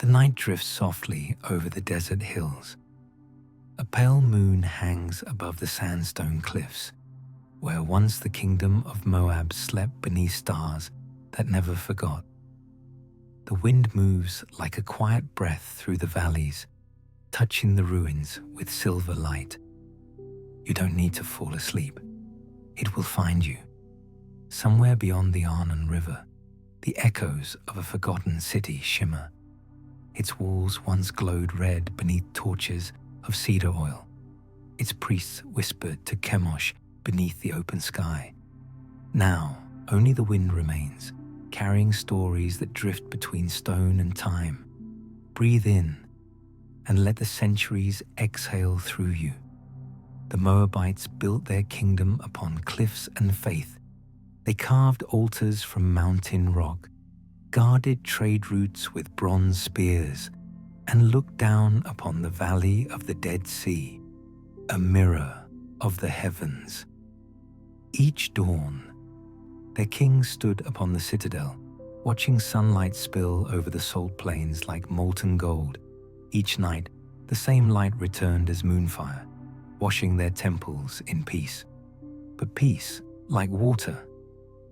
The night drifts softly over the desert hills. A pale moon hangs above the sandstone cliffs, where once the kingdom of Moab slept beneath stars that never forgot. The wind moves like a quiet breath through the valleys, touching the ruins with silver light. You don't need to fall asleep. It will find you. Somewhere beyond the Arnon River, the echoes of a forgotten city shimmer. Its walls once glowed red beneath torches of cedar oil. Its priests whispered to Chemosh beneath the open sky. Now, only the wind remains, carrying stories that drift between stone and time. Breathe in and let the centuries exhale through you. The Moabites built their kingdom upon cliffs and faith. They carved altars from mountain rock, guarded trade routes with bronze spears, and looked down upon the valley of the Dead Sea, a mirror of the heavens. Each dawn, their king stood upon the citadel, watching sunlight spill over the salt plains like molten gold. Each night, the same light returned as moonfire, washing their temples in peace. But peace, like water,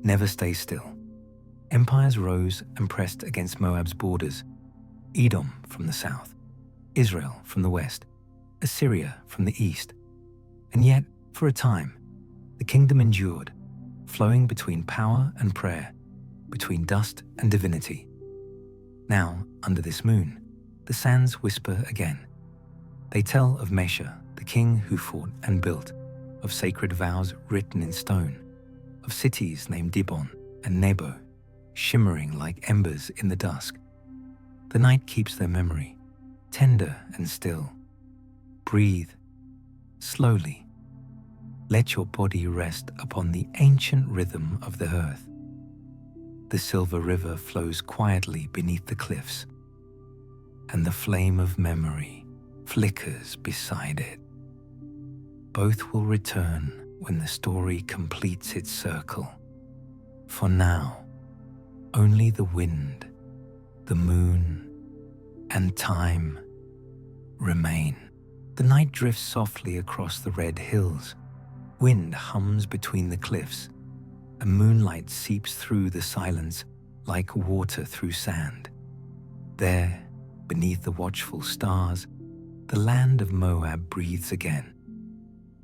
never stays still. Empires rose and pressed against Moab's borders. Edom from the south, Israel from the west, Assyria from the east. And yet, for a time, the kingdom endured, flowing between power and prayer, between dust and divinity. Now, under this moon, the sands whisper again. They tell of Mesha, the king who fought and built, of sacred vows written in stone, of cities named Dibon and Nebo, shimmering like embers in the dusk. The night keeps their memory, tender and still. Breathe, slowly. Let your body rest upon the ancient rhythm of the earth. The silver river flows quietly beneath the cliffs, and the flame of memory flickers beside it. Both will return when the story completes its circle. For now, only the wind, the moon, and time remain. The night drifts softly across the red hills. Wind hums between the cliffs, and moonlight seeps through the silence like water through sand. There, beneath the watchful stars, the land of Moab breathes again.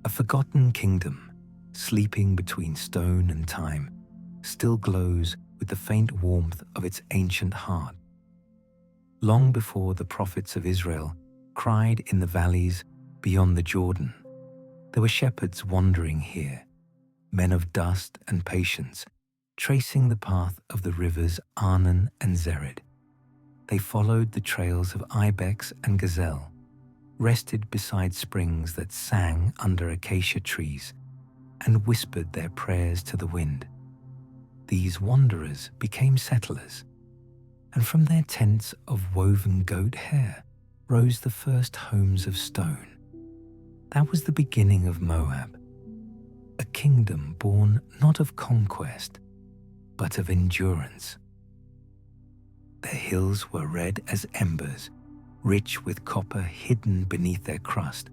A forgotten kingdom, sleeping between stone and time, still glows with the faint warmth of its ancient heart. Long before the prophets of Israel cried in the valleys beyond the Jordan, there were shepherds wandering here, men of dust and patience, tracing the path of the rivers Arnon and Zered. They followed the trails of ibex and gazelle, rested beside springs that sang under acacia trees, and whispered their prayers to the wind. These wanderers became settlers, and from their tents of woven goat hair rose the first homes of stone. That was the beginning of Moab, a kingdom born not of conquest, but of endurance. Their hills were red as embers, rich with copper hidden beneath their crust.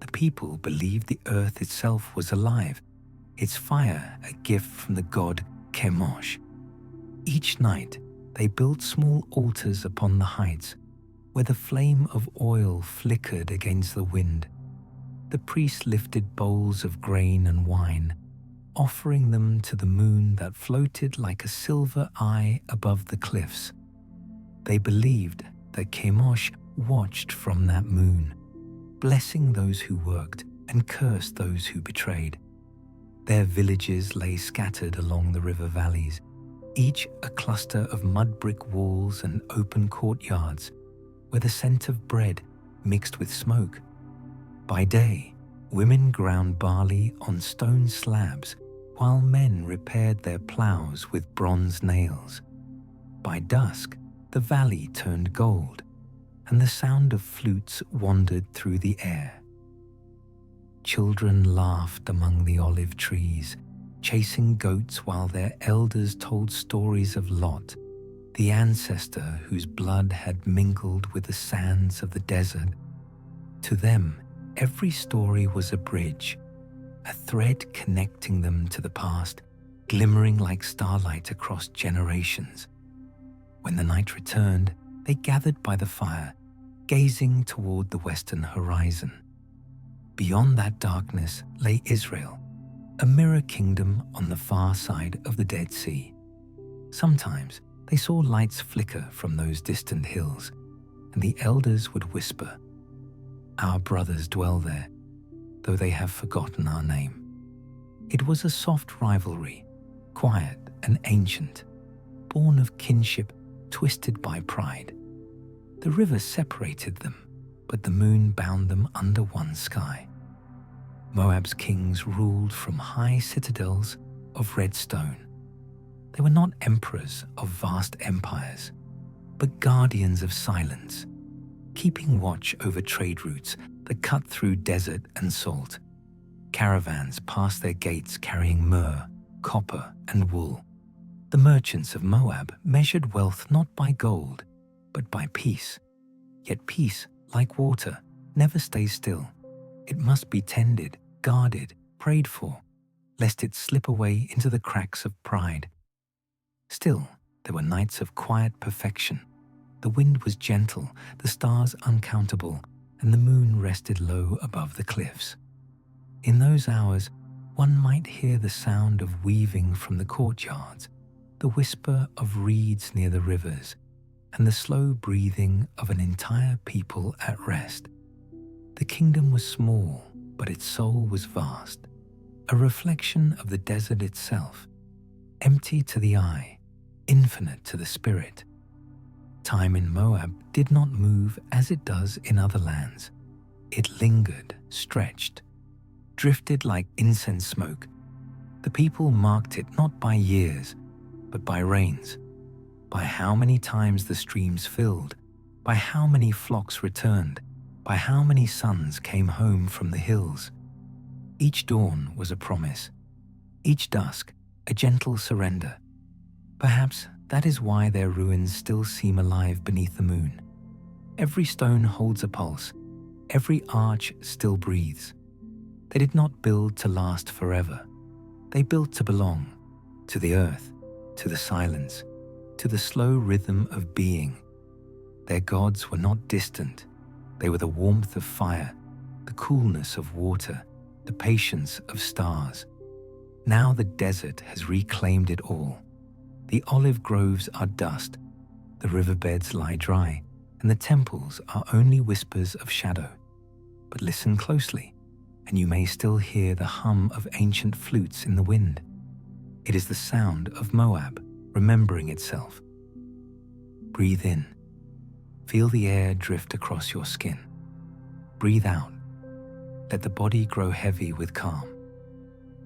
The people believed the earth itself was alive, its fire a gift from the god Chemosh. Each night, they built small altars upon the heights, where the flame of oil flickered against the wind. The priests lifted bowls of grain and wine, offering them to the moon that floated like a silver eye above the cliffs. They believed that Chemosh watched from that moon, blessing those who worked and cursed those who betrayed. Their villages lay scattered along the river valleys, each a cluster of mud brick walls and open courtyards, where the scent of bread mixed with smoke. By day, women ground barley on stone slabs, while men repaired their plows with bronze nails. By dusk, the valley turned gold, and the sound of flutes wandered through the air. Children laughed among the olive trees, chasing goats while their elders told stories of Lot, the ancestor whose blood had mingled with the sands of the desert. To them, every story was a bridge, a thread connecting them to the past, glimmering like starlight across generations. When the night returned, they gathered by the fire, gazing toward the western horizon. Beyond that darkness lay Israel, a mirror kingdom on the far side of the Dead Sea. Sometimes they saw lights flicker from those distant hills, and the elders would whisper, "Our brothers dwell there, though they have forgotten our name." It was a soft rivalry, quiet and ancient, born of kinship twisted by pride. The river separated them, but the moon bound them under one sky. Moab's kings ruled from high citadels of red stone. They were not emperors of vast empires, but guardians of silence, keeping watch over trade routes that cut through desert and salt. Caravans passed their gates carrying myrrh, copper, and wool. The merchants of Moab measured wealth not by gold, but by peace. Yet peace, like water, never stays still. It must be tended, guarded, prayed for, lest it slip away into the cracks of pride. Still, there were nights of quiet perfection. The wind was gentle, the stars uncountable, and the moon rested low above the cliffs. In those hours, one might hear the sound of weaving from the courtyards, the whisper of reeds near the rivers, and the slow breathing of an entire people at rest. The kingdom was small, but its soul was vast, a reflection of the desert itself, empty to the eye, infinite to the spirit. Time in Moab did not move as it does in other lands. It lingered, stretched, drifted like incense smoke. The people marked it not by years, but by rains, by how many times the streams filled, by how many flocks returned, by how many sons came home from the hills. Each dawn was a promise, each dusk a gentle surrender. Perhaps that is why their ruins still seem alive beneath the moon. Every stone holds a pulse, every arch still breathes. They did not build to last forever. They built to belong, to the earth, to the silence, to the slow rhythm of being. Their gods were not distant. They were the warmth of fire, the coolness of water, the patience of stars. Now the desert has reclaimed it all. The olive groves are dust, the riverbeds lie dry, and the temples are only whispers of shadow. But listen closely, and you may still hear the hum of ancient flutes in the wind. It is the sound of Moab remembering itself. Breathe in. Feel the air drift across your skin. Breathe out. Let the body grow heavy with calm.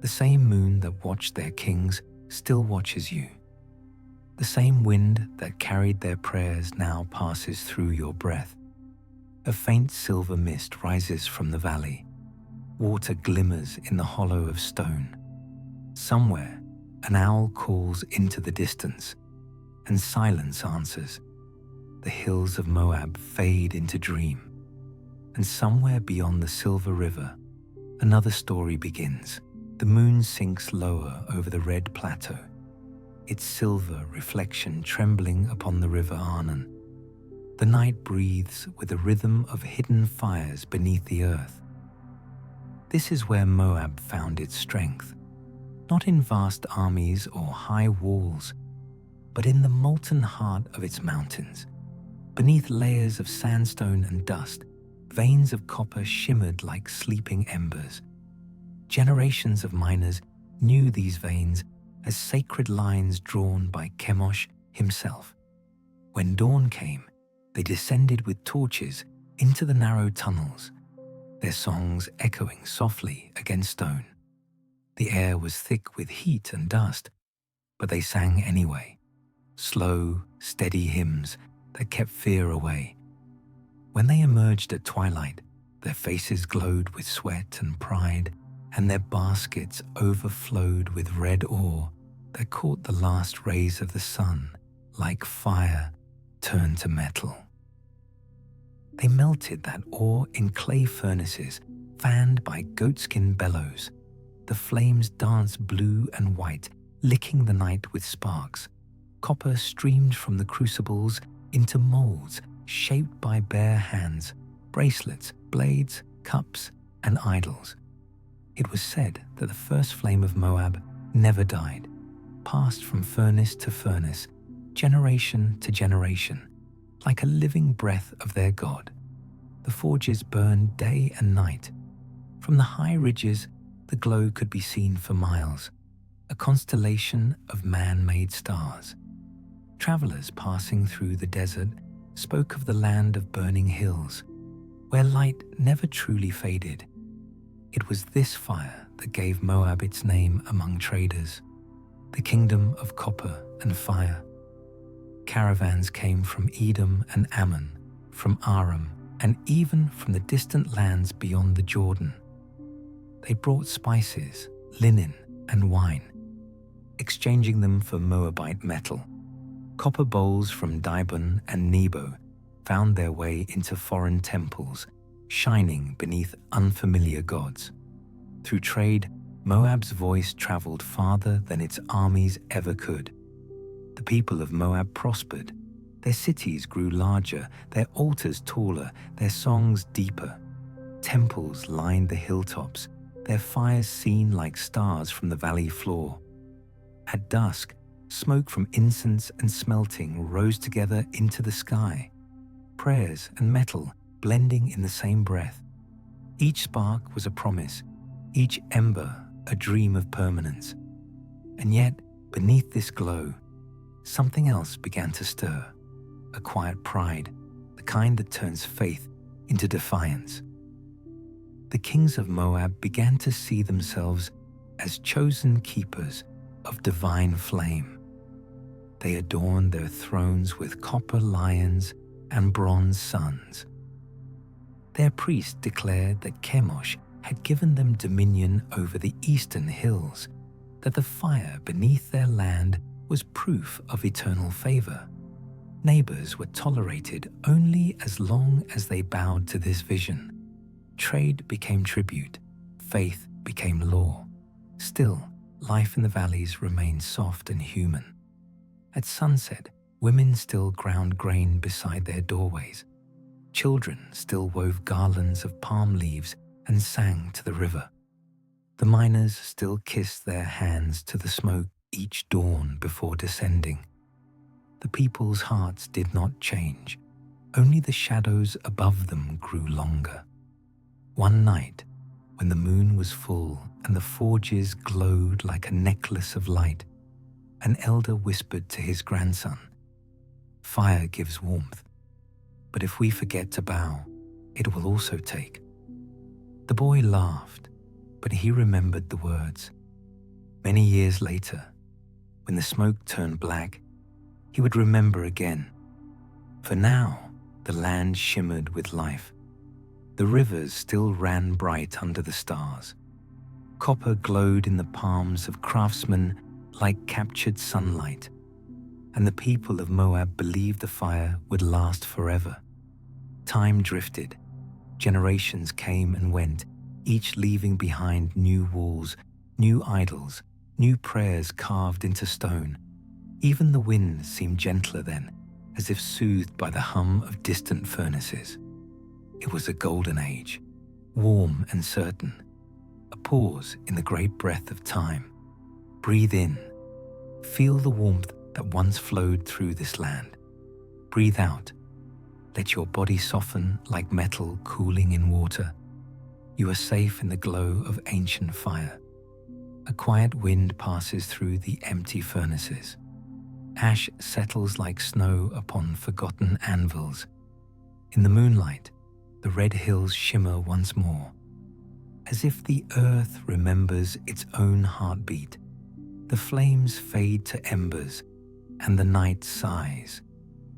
The same moon that watched their kings still watches you. The same wind that carried their prayers now passes through your breath. A faint silver mist rises from the valley. Water glimmers in the hollow of stone. Somewhere, an owl calls into the distance, and silence answers. The hills of Moab fade into dream, and somewhere beyond the silver river, another story begins. The moon sinks lower over the red plateau, its silver reflection trembling upon the river Arnon. The night breathes with the rhythm of hidden fires beneath the earth. This is where Moab found its strength, not in vast armies or high walls, but in the molten heart of its mountains. Beneath layers of sandstone and dust, veins of copper shimmered like sleeping embers. Generations of miners knew these veins as sacred lines drawn by Chemosh himself. When dawn came, they descended with torches into the narrow tunnels, their songs echoing softly against stone. The air was thick with heat and dust, but they sang anyway, slow, steady hymns that kept fear away. When they emerged at twilight, their faces glowed with sweat and pride, and their baskets overflowed with red ore that caught the last rays of the sun like fire, turned to metal. They melted that ore in clay furnaces, fanned by goatskin bellows. The flames danced blue and white, licking the night with sparks. Copper streamed from the crucibles into molds shaped by bare hands, bracelets, blades, cups, and idols. It was said that the first flame of Moab never died, passed from furnace to furnace, generation to generation, like a living breath of their God. The forges burned day and night. From the high ridges, the glow could be seen for miles, a constellation of man-made stars. Travelers passing through the desert spoke of the land of burning hills, where light never truly faded. It was this fire that gave Moab its name among traders, the kingdom of copper and fire. Caravans came from Edom and Ammon, from Aram, and even from the distant lands beyond the Jordan. They brought spices, linen, and wine, exchanging them for Moabite metal. Copper bowls from Dibon and Nebo found their way into foreign temples, shining beneath unfamiliar gods. Through trade, Moab's voice traveled farther than its armies ever could. The people of Moab prospered. Their cities grew larger, their altars taller, their songs deeper. Temples lined the hilltops, their fires seen like stars from the valley floor. At dusk, smoke from incense and smelting rose together into the sky, prayers and metal blending in the same breath. Each spark was a promise, each ember a dream of permanence. And yet, beneath this glow, something else began to stir, a quiet pride, the kind that turns faith into defiance. The kings of Moab began to see themselves as chosen keepers of divine flame. They adorned their thrones with copper lions and bronze suns. Their priests declared that Chemosh had given them dominion over the eastern hills, that the fire beneath their land was proof of eternal favor. Neighbors were tolerated only as long as they bowed to this vision. Trade became tribute, faith became law. Still, life in the valleys remained soft and human. At sunset, women still ground grain beside their doorways. Children still wove garlands of palm leaves and sang to the river. The miners still kissed their hands to the smoke each dawn before descending. The people's hearts did not change. Only the shadows above them grew longer. One night, when the moon was full and the forges glowed like a necklace of light, an elder whispered to his grandson, "Fire gives warmth, but if we forget to bow, it will also take." The boy laughed, but he remembered the words. Many years later, when the smoke turned black, he would remember again. For now, the land shimmered with life. The rivers still ran bright under the stars. Copper glowed in the palms of craftsmen like captured sunlight, and the people of Moab believed the fire would last forever. Time drifted. Generations came and went, each leaving behind new walls, new idols, new prayers carved into stone. Even the wind seemed gentler then, as if soothed by the hum of distant furnaces. It was a golden age, warm and certain, a pause in the great breath of time. Breathe in. Feel the warmth that once flowed through this land. Breathe out. Let your body soften like metal cooling in water. You are safe in the glow of ancient fire. A quiet wind passes through the empty furnaces. Ash settles like snow upon forgotten anvils. In the moonlight, the red hills shimmer once more. As if the earth remembers its own heartbeat, the flames fade to embers, and the night sighs.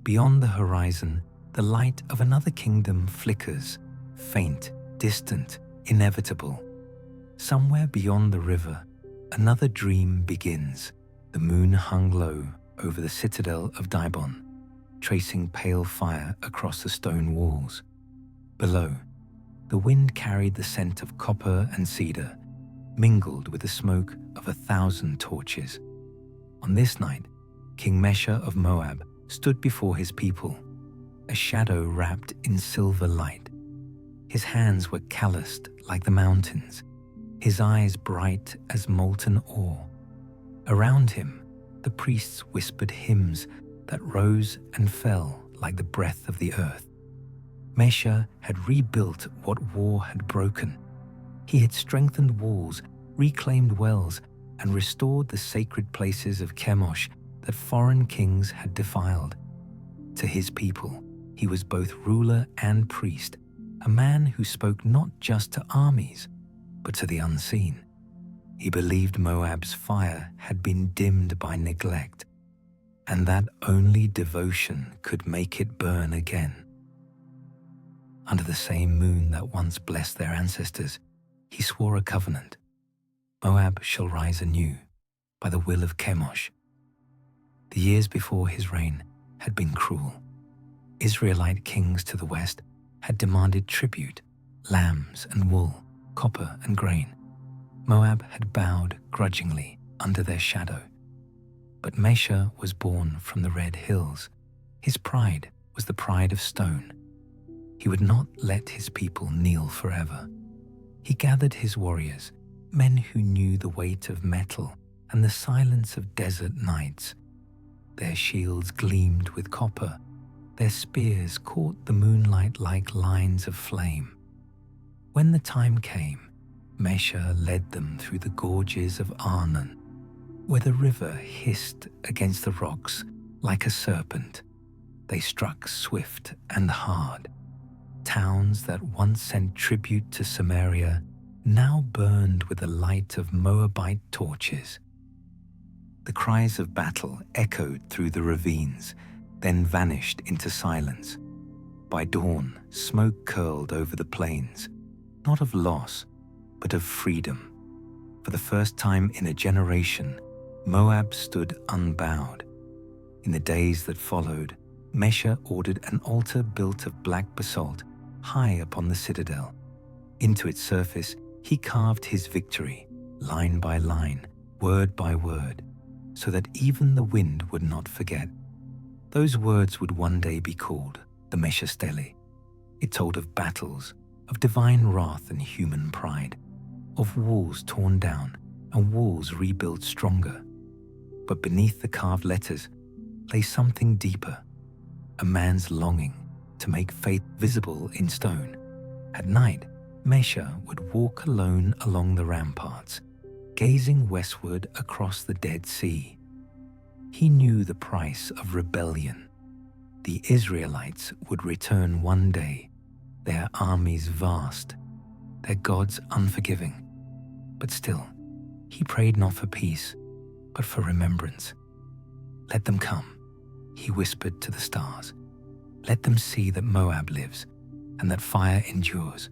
Beyond the horizon, the light of another kingdom flickers, faint, distant, inevitable. Somewhere beyond the river, another dream begins. The moon hung low over the citadel of Dibon, tracing pale fire across the stone walls. Below, the wind carried the scent of copper and cedar, mingled with the smoke of 1,000 torches. On this night, King Mesha of Moab stood before his people, a shadow wrapped in silver light. His hands were calloused like the mountains, his eyes bright as molten ore. Around him, the priests whispered hymns that rose and fell like the breath of the earth. Mesha had rebuilt what war had broken. He had strengthened walls, reclaimed wells, and restored the sacred places of Chemosh that foreign kings had defiled. To his people, he was both ruler and priest, a man who spoke not just to armies, but to the unseen. He believed Moab's fire had been dimmed by neglect, and that only devotion could make it burn again. Under the same moon that once blessed their ancestors, he swore a covenant. Moab shall rise anew, by the will of Chemosh. The years before his reign had been cruel. Israelite kings to the west had demanded tribute, lambs and wool, copper and grain. Moab had bowed grudgingly under their shadow. But Mesha was born from the red hills. His pride was the pride of stone. He would not let his people kneel forever. He gathered his warriors, men who knew the weight of metal and the silence of desert nights. Their shields gleamed with copper. Their spears caught the moonlight like lines of flame. When the time came, Mesha led them through the gorges of Arnon, where the river hissed against the rocks like a serpent. They struck swift and hard. Towns that once sent tribute to Samaria now burned with the light of Moabite torches. The cries of battle echoed through the ravines, then vanished into silence. By dawn, smoke curled over the plains, not of loss, but of freedom. For the first time in a generation, Moab stood unbowed. In the days that followed, Mesha ordered an altar built of black basalt high upon the citadel. Into its surface, he carved his victory, line by line, word by word, so that even the wind would not forget. Those words would one day be called the Mesha Stele. It told of battles, of divine wrath and human pride, of walls torn down and walls rebuilt stronger. But beneath the carved letters lay something deeper, a man's longing to make faith visible in stone. At night, Mesha would walk alone along the ramparts, gazing westward across the Dead Sea. He knew the price of rebellion. The Israelites would return one day, their armies vast, their gods unforgiving. But still, he prayed not for peace, but for remembrance. Let them come, he whispered to the stars. Let them see that Moab lives and that fire endures.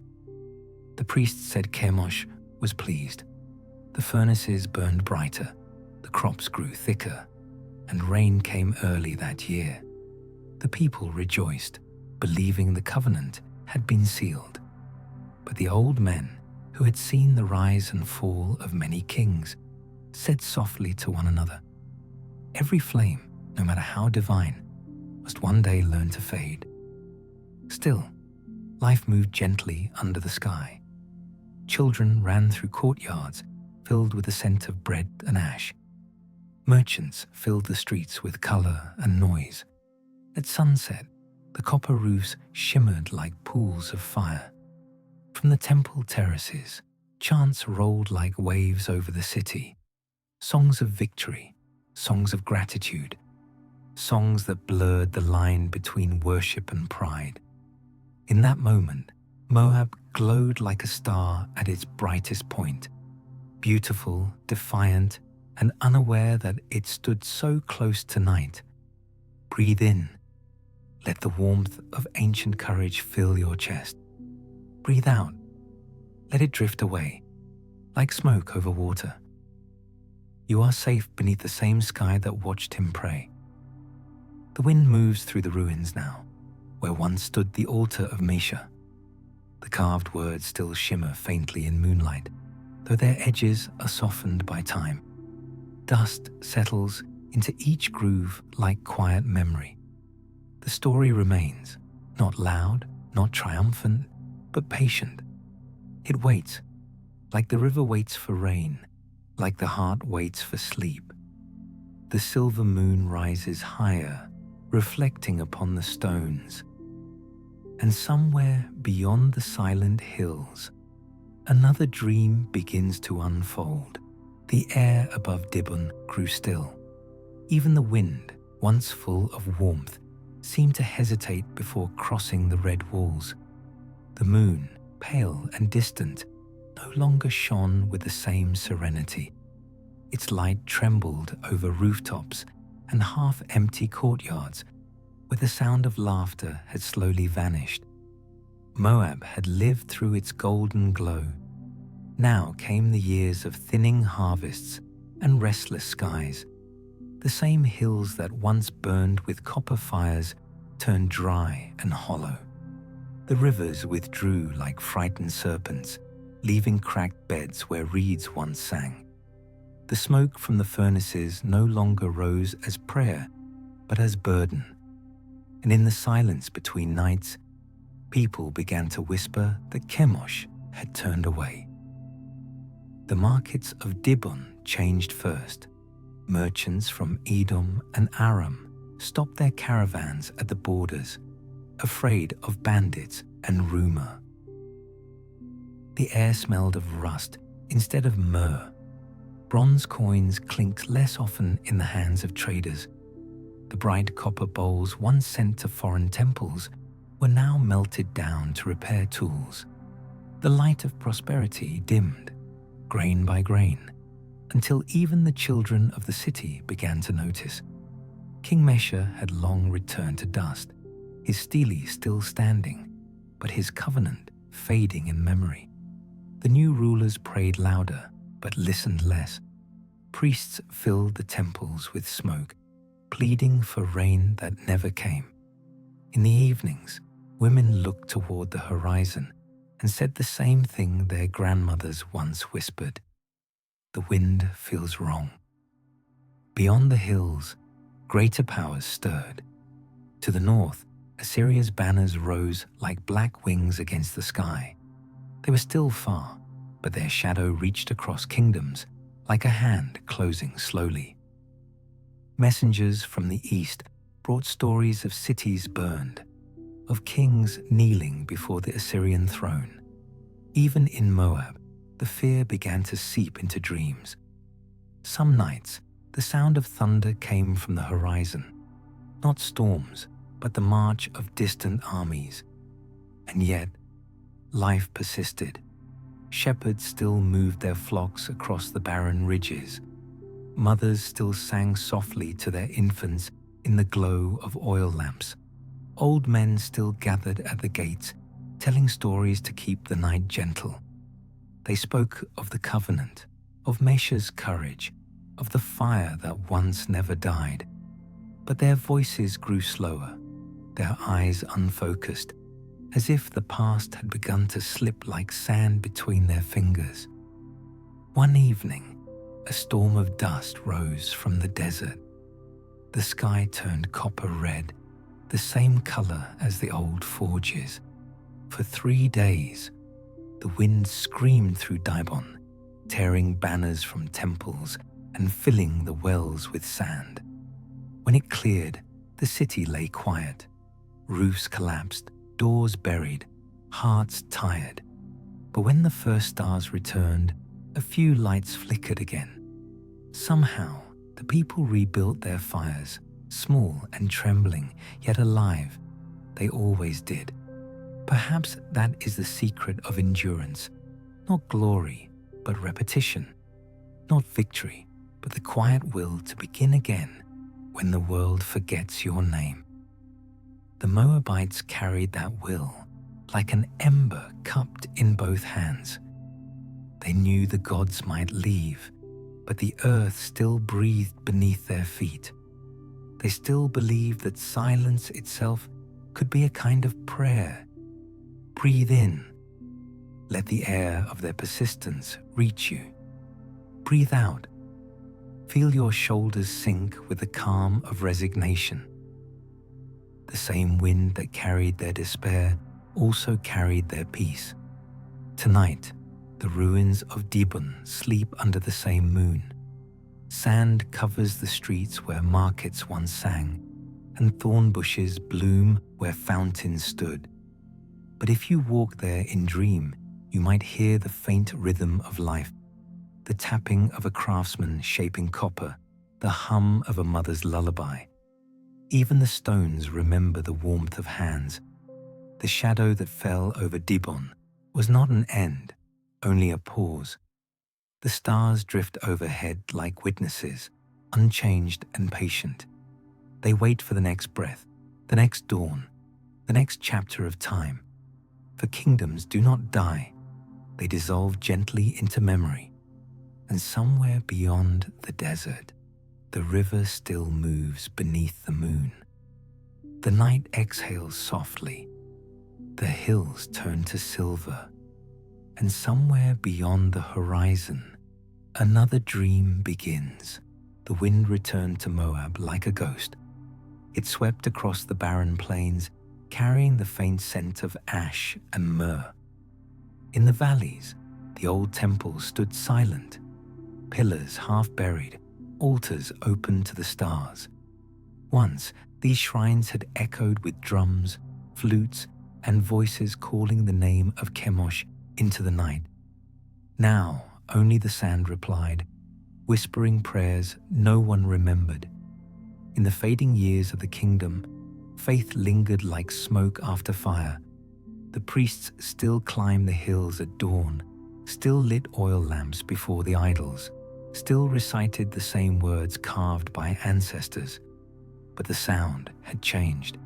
The priests said Chemosh was pleased. The furnaces burned brighter, the crops grew thicker, and rain came early that year. The people rejoiced, believing the covenant had been sealed. But the old men, who had seen the rise and fall of many kings, said softly to one another, "Every flame, no matter how divine, must one day learn to fade." Still, life moved gently under the sky. Children ran through courtyards filled with the scent of bread and ash. Merchants filled the streets with color and noise. At sunset, the copper roofs shimmered like pools of fire. From the temple terraces, chants rolled like waves over the city. Songs of victory, songs of gratitude, songs that blurred the line between worship and pride. In that moment, Moab glowed like a star at its brightest point, beautiful, defiant, and unaware that it stood so close to night. Breathe in. Let the warmth of ancient courage fill your chest. Breathe out. Let it drift away, like smoke over water. You are safe beneath the same sky that watched him pray. The wind moves through the ruins now, where once stood the altar of Mesha. The carved words still shimmer faintly in moonlight, though their edges are softened by time. Dust settles into each groove like quiet memory. The story remains, not loud, not triumphant, but patient. It waits, like the river waits for rain, like the heart waits for sleep. The silver moon rises higher, reflecting upon the stones. And somewhere beyond the silent hills, another dream begins to unfold. The air above Dibon grew still. Even the wind, once full of warmth, seemed to hesitate before crossing the red walls. The moon, pale and distant, no longer shone with the same serenity. Its light trembled over rooftops and half-empty courtyards where the sound of laughter had slowly vanished. Moab had lived through its golden glow. Now came the years of thinning harvests and restless skies. The same hills that once burned with copper fires turned dry and hollow. The rivers withdrew like frightened serpents, leaving cracked beds where reeds once sang. The smoke from the furnaces no longer rose as prayer, but as burden. And in the silence between nights, people began to whisper that Chemosh had turned away. The markets of Dibon changed first. Merchants from Edom and Aram stopped their caravans at the borders, afraid of bandits and rumor. The air smelled of rust instead of myrrh. Bronze coins clinked less often in the hands of traders. The bright copper bowls once sent to foreign temples were now melted down to repair tools. The light of prosperity dimmed, grain by grain, until even the children of the city began to notice. King Mesha had long returned to dust, his stele still standing, but his covenant fading in memory. The new rulers prayed louder, but listened less. Priests filled the temples with smoke, pleading for rain that never came. In the evenings, women looked toward the horizon and said the same thing their grandmothers once whispered. The wind feels wrong. Beyond the hills, greater powers stirred. To the north, Assyria's banners rose like black wings against the sky. They were still far, but their shadow reached across kingdoms like a hand closing slowly. Messengers from the east brought stories of cities burned, of kings kneeling before the Assyrian throne. Even in Moab, the fear began to seep into dreams. Some nights, the sound of thunder came from the horizon, not storms, but the march of distant armies. And yet, life persisted. Shepherds still moved their flocks across the barren ridges. Mothers still sang softly to their infants in the glow of oil lamps. Old men still gathered at the gates, telling stories to keep the night gentle. They spoke of the covenant, of Mesha's courage, of the fire that once never died. But their voices grew slower, their eyes unfocused, as if the past had begun to slip like sand between their fingers. One evening, a storm of dust rose from the desert. The sky turned copper red, the same color as the old forges. For 3 days, the wind screamed through Dibon, tearing banners from temples and filling the wells with sand. When it cleared, the city lay quiet. Roofs collapsed, doors buried, hearts tired. But when the first stars returned, a few lights flickered again. Somehow, the people rebuilt their fires, small and trembling, yet alive. They always did. Perhaps that is the secret of endurance. Not glory, but repetition. Not victory, but the quiet will to begin again when the world forgets your name. The Moabites carried that will like an ember cupped in both hands. They knew the gods might leave, but the earth still breathed beneath their feet. They still believed that silence itself could be a kind of prayer. Breathe in. Let the air of their persistence reach you. Breathe out. Feel your shoulders sink with the calm of resignation. The same wind that carried their despair also carried their peace. Tonight, the ruins of Dibon sleep under the same moon. Sand covers the streets where markets once sang, and thorn bushes bloom where fountains stood. But if you walk there in dream, you might hear the faint rhythm of life, the tapping of a craftsman shaping copper, the hum of a mother's lullaby. Even the stones remember the warmth of hands. The shadow that fell over Dibon was not an end, only a pause. The stars drift overhead like witnesses, unchanged and patient. They wait for the next breath, the next dawn, the next chapter of time. For kingdoms do not die. They dissolve gently into memory. And somewhere beyond the desert, the river still moves beneath the moon. The night exhales softly. The hills turn to silver. And somewhere beyond the horizon, another dream begins. The wind returned to Moab like a ghost. It swept across the barren plains, carrying the faint scent of ash and myrrh. In the valleys, the old temples stood silent, pillars half buried, altars open to the stars. Once, these shrines had echoed with drums, flutes, and voices calling the name of Chemosh into the night. Now, only the sand replied, whispering prayers no one remembered. In the fading years of the kingdom, faith lingered like smoke after fire. The priests still climbed the hills at dawn, still lit oil lamps before the idols, still recited the same words carved by ancestors. But the sound had changed.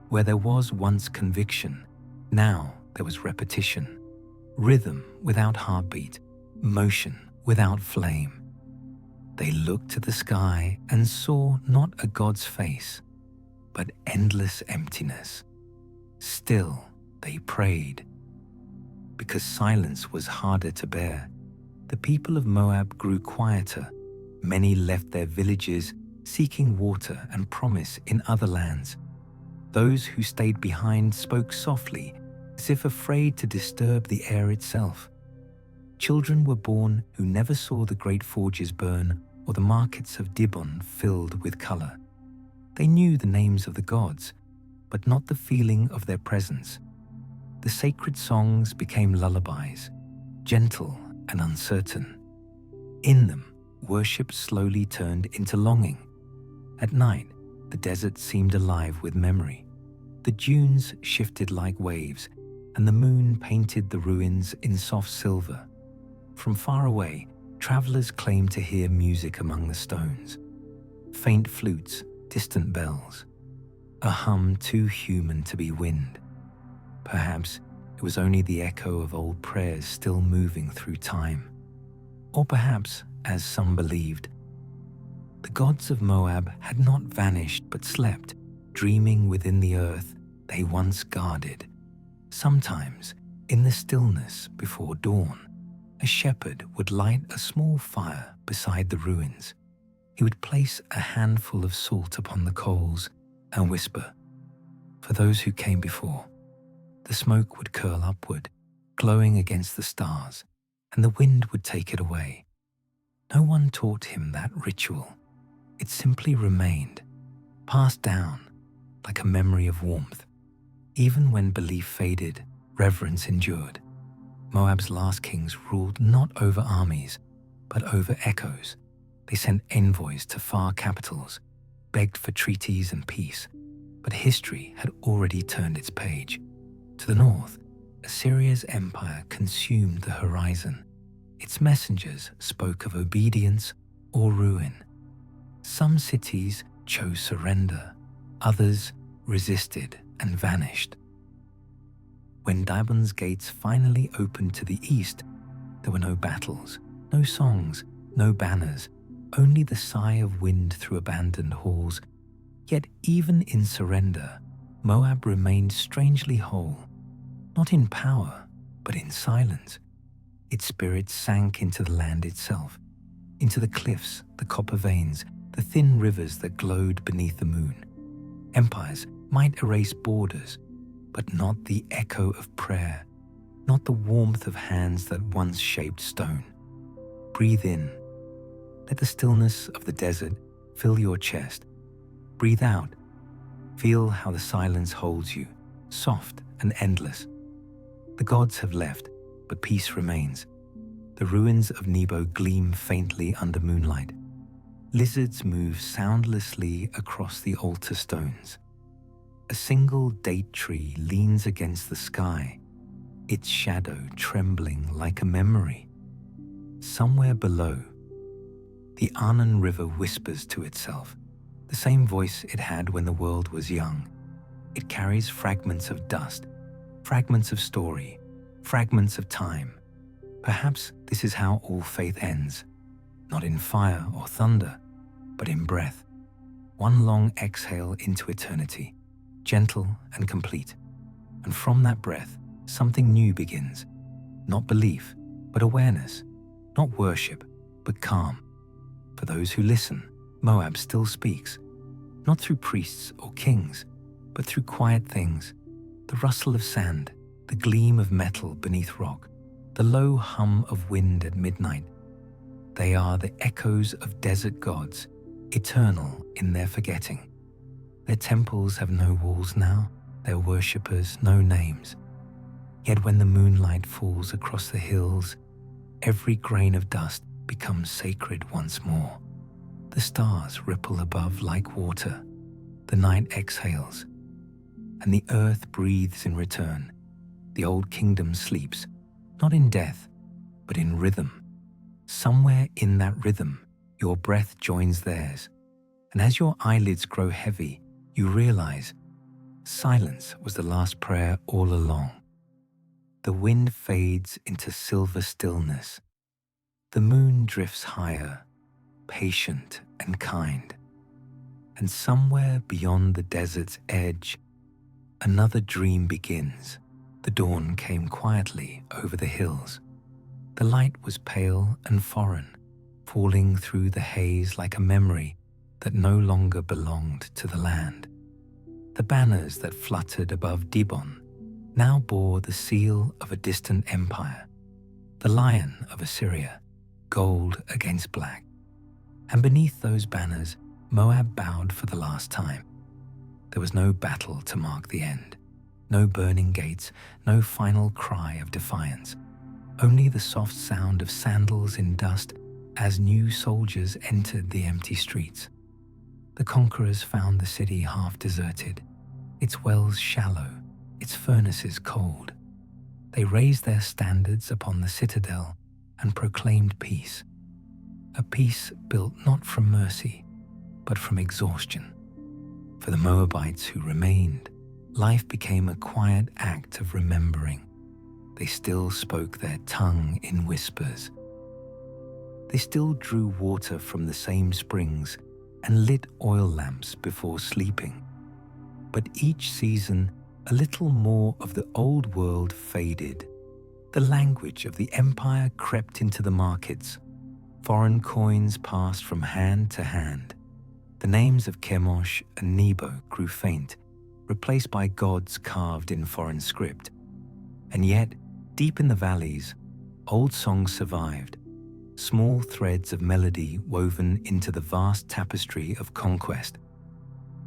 Where there was once conviction, now there was repetition. Rhythm without heartbeat, motion without flame. They looked to the sky and saw not a god's face, but endless emptiness. Still, they prayed. Because silence was harder to bear, the people of Moab grew quieter. Many left their villages, seeking water and promise in other lands. Those who stayed behind spoke softly, as if afraid to disturb the air itself. Children were born who never saw the great forges burn or the markets of Dibon filled with color. They knew the names of the gods, but not the feeling of their presence. The sacred songs became lullabies, gentle and uncertain. In them, worship slowly turned into longing. At night, the desert seemed alive with memory. The dunes shifted like waves, and the moon painted the ruins in soft silver. From far away, travelers claimed to hear music among the stones. Faint flutes, distant bells, a hum too human to be wind. Perhaps it was only the echo of old prayers still moving through time. Or perhaps, as some believed, the gods of Moab had not vanished but slept, dreaming within the earth they once guarded. Sometimes, in the stillness before dawn, a shepherd would light a small fire beside the ruins. He would place a handful of salt upon the coals and whisper, "For those who came before." The smoke would curl upward, glowing against the stars, and the wind would take it away. No one taught him that ritual. It simply remained, passed down, like a memory of warmth. Even when belief faded, reverence endured. Moab's last kings ruled not over armies, but over echoes. They sent envoys to far capitals, begged for treaties and peace, but history had already turned its page. To the north, Assyria's empire consumed the horizon. Its messengers spoke of obedience or ruin. Some cities chose surrender, others resisted and vanished. When Dibon's gates finally opened to the east, there were no battles, no songs, no banners, only the sigh of wind through abandoned halls. Yet even in surrender, Moab remained strangely whole, not in power, but in silence. Its spirit sank into the land itself, into the cliffs, the copper veins, the thin rivers that glowed beneath the moon. Empires might erase borders, but not the echo of prayer, not the warmth of hands that once shaped stone. Breathe in. Let the stillness of the desert fill your chest. Breathe out. Feel how the silence holds you, soft and endless. The gods have left, but peace remains. The ruins of Nebo gleam faintly under moonlight. Lizards move soundlessly across the altar stones. A single date tree leans against the sky, its shadow trembling like a memory. Somewhere below, the Arnon River whispers to itself, the same voice it had when the world was young. It carries fragments of dust, fragments of story, fragments of time. Perhaps this is how all faith ends, not in fire or thunder, but in breath. One long exhale into eternity, gentle and complete. And from that breath, something new begins. Not belief, but awareness. Not worship, but calm. For those who listen, Moab still speaks, not through priests or kings, but through quiet things, the rustle of sand, the gleam of metal beneath rock, the low hum of wind at midnight. They are the echoes of desert gods, eternal in their forgetting. Their temples have no walls now, their worshippers no names. Yet when the moonlight falls across the hills, every grain of dust becomes sacred once more. The stars ripple above like water. The night exhales, and the earth breathes in return. The old kingdom sleeps, not in death, but in rhythm. Somewhere in that rhythm, your breath joins theirs. And as your eyelids grow heavy, you realize silence was the last prayer all along. The wind fades into silver stillness. The moon drifts higher, patient and kind. And somewhere beyond the desert's edge, another dream begins. The dawn came quietly over the hills. The light was pale and foreign, falling through the haze like a memory that no longer belonged to the land. The banners that fluttered above Dibon now bore the seal of a distant empire, the lion of Assyria, gold against black. And beneath those banners, Moab bowed for the last time. There was no battle to mark the end, no burning gates, no final cry of defiance, only the soft sound of sandals in dust as new soldiers entered the empty streets. The conquerors found the city half deserted, its wells shallow, its furnaces cold. They raised their standards upon the citadel and proclaimed peace, a peace built not from mercy, but from exhaustion. For the Moabites who remained, life became a quiet act of remembering. They still spoke their tongue in whispers. They still drew water from the same springs and lit oil lamps before sleeping. But each season, a little more of the old world faded. The language of the empire crept into the markets. Foreign coins passed from hand to hand. The names of Chemosh and Nebo grew faint, replaced by gods carved in foreign script. And yet, deep in the valleys, old songs survived, small threads of melody woven into the vast tapestry of conquest.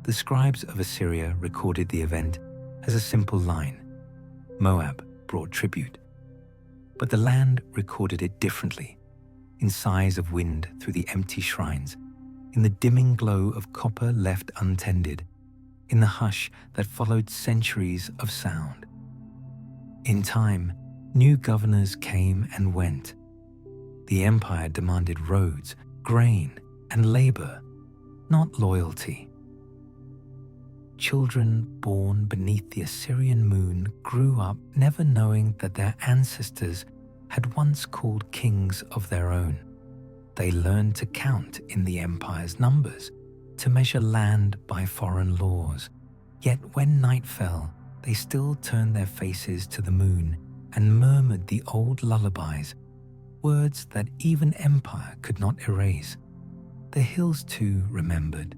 The scribes of Assyria recorded the event as a simple line. Moab brought tribute. But the land recorded it differently, in sighs of wind through the empty shrines, in the dimming glow of copper left untended, in the hush that followed centuries of sound. In time, new governors came and went. The empire demanded roads, grain, and labor, not loyalty. Children born beneath the Assyrian moon grew up never knowing that their ancestors had once called kings of their own. They learned to count in the empire's numbers, to measure land by foreign laws. Yet when night fell, they still turned their faces to the moon and murmured the old lullabies, words that even empire could not erase. The hills too remembered.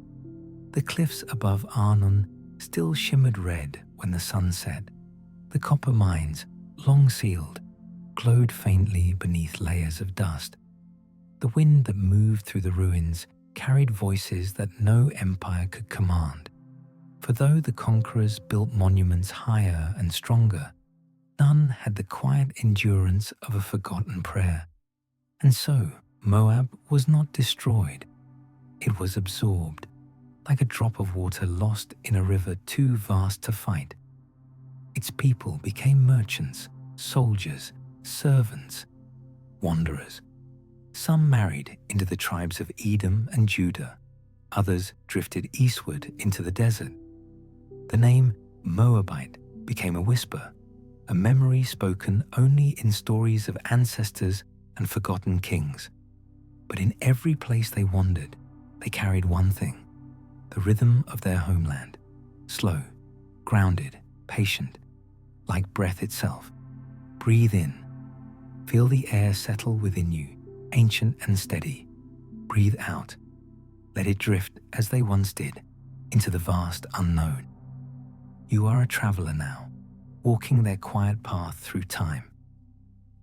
The cliffs above Arnon still shimmered red when the sun set. The copper mines, long sealed, glowed faintly beneath layers of dust. The wind that moved through the ruins carried voices that no empire could command. For though the conquerors built monuments higher and stronger, none had the quiet endurance of a forgotten prayer. And so Moab was not destroyed. It was absorbed, like a drop of water lost in a river too vast to fight. Its people became merchants, soldiers, servants, wanderers. Some married into the tribes of Edom and Judah. Others drifted eastward into the desert. The name Moabite became a whisper, a memory spoken only in stories of ancestors and forgotten kings. But in every place they wandered, they carried one thing: the rhythm of their homeland, slow, grounded, patient, like breath itself. Breathe in. Feel the air settle within you, ancient and steady. Breathe out. Let it drift as they once did, into the vast unknown. You are a traveler now, walking their quiet path through time.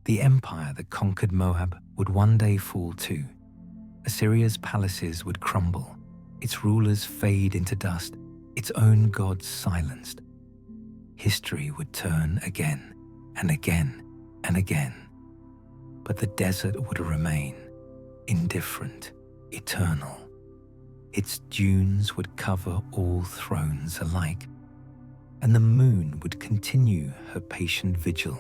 The empire that conquered Moab would one day fall too. Assyria's palaces would crumble, its rulers fade into dust, its own gods silenced. History would turn again and again and again. But the desert would remain, indifferent, eternal. Its dunes would cover all thrones alike, and the moon would continue her patient vigil.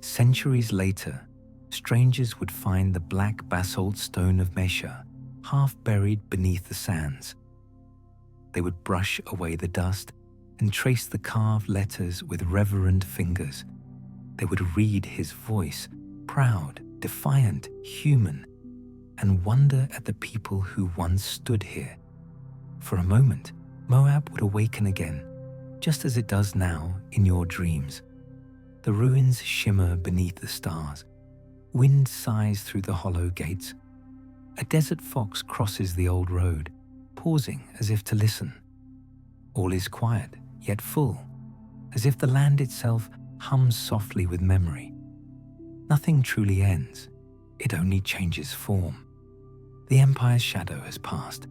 Centuries later, strangers would find the black basalt stone of Mesha, half buried beneath the sands. They would brush away the dust and trace the carved letters with reverent fingers. They would read his voice, proud, defiant, human, and wonder at the people who once stood here. For a moment, Moab would awaken again, just as it does now in your dreams. The ruins shimmer beneath the stars. Wind sighs through the hollow gates. A desert fox crosses the old road, pausing as if to listen. All is quiet, yet full, as if the land itself hums softly with memory. Nothing truly ends. It only changes form. The empire's shadow has passed.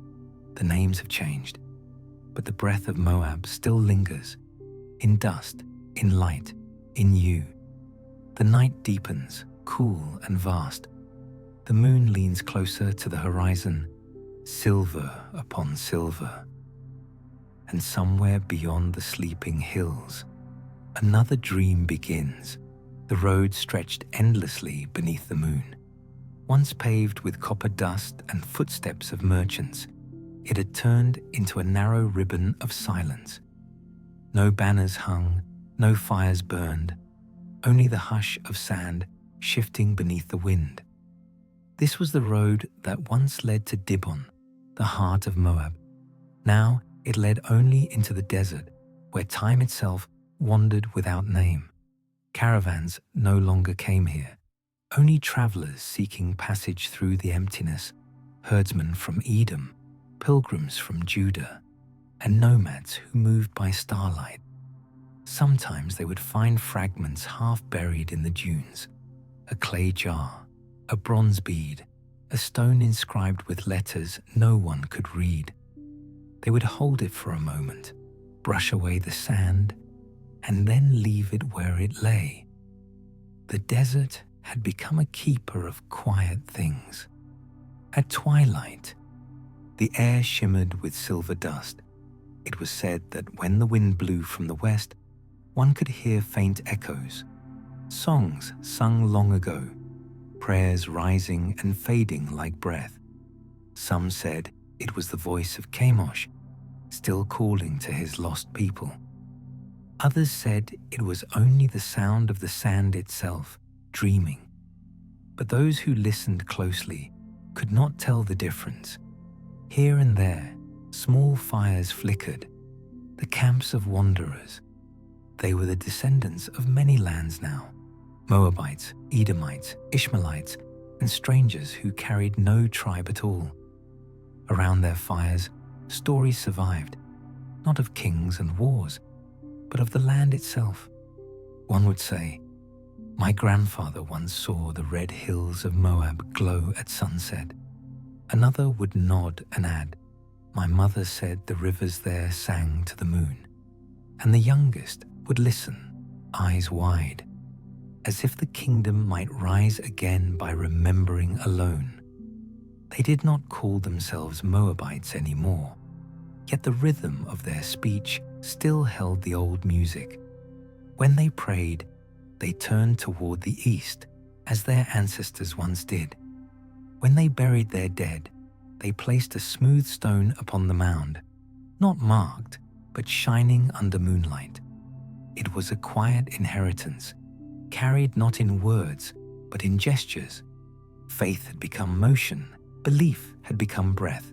The names have changed. But the breath of Moab still lingers, in dust, in light, in you. The night deepens, cool and vast. The moon leans closer to the horizon, silver upon silver. And somewhere beyond the sleeping hills, another dream begins. The road stretched endlessly beneath the moon. Once paved with copper dust and footsteps of merchants, it had turned into a narrow ribbon of silence. No banners hung, no fires burned, only the hush of sand shifting beneath the wind. This was the road that once led to Dibon, the heart of Moab. Now it led only into the desert, where time itself wandered without name. Caravans no longer came here, only travelers seeking passage through the emptiness, herdsmen from Edom, pilgrims from Judah, and nomads who moved by starlight. Sometimes they would find fragments half buried in the dunes, a clay jar, a bronze bead, a stone inscribed with letters no one could read. They would hold it for a moment, brush away the sand, and then leave it where it lay. The desert had become a keeper of quiet things. At twilight, the air shimmered with silver dust. It was said that when the wind blew from the west, one could hear faint echoes, songs sung long ago, prayers rising and fading like breath. Some said it was the voice of Chemosh, still calling to his lost people. Others said it was only the sound of the sand itself, dreaming. But those who listened closely could not tell the difference. Here and there, Small fires flickered, the camps of wanderers. They were the descendants of many lands now, Moabites, Edomites, Ishmaelites, and strangers who carried no tribe at all. Around their fires, stories survived, not of kings and wars, but of the land itself. One would say, "My grandfather once saw the red hills of Moab glow at sunset." Another would nod and add, "My mother said the rivers there sang to the moon." And the youngest would listen, eyes wide, as if the kingdom might rise again by remembering alone. They did not call themselves Moabites anymore, yet the rhythm of their speech still held the old music. When they prayed, they turned toward the east, as their ancestors once did. When they buried their dead, they placed a smooth stone upon the mound, not marked, but shining under moonlight. It was a quiet inheritance, carried not in words, but in gestures. Faith had become motion, belief had become breath.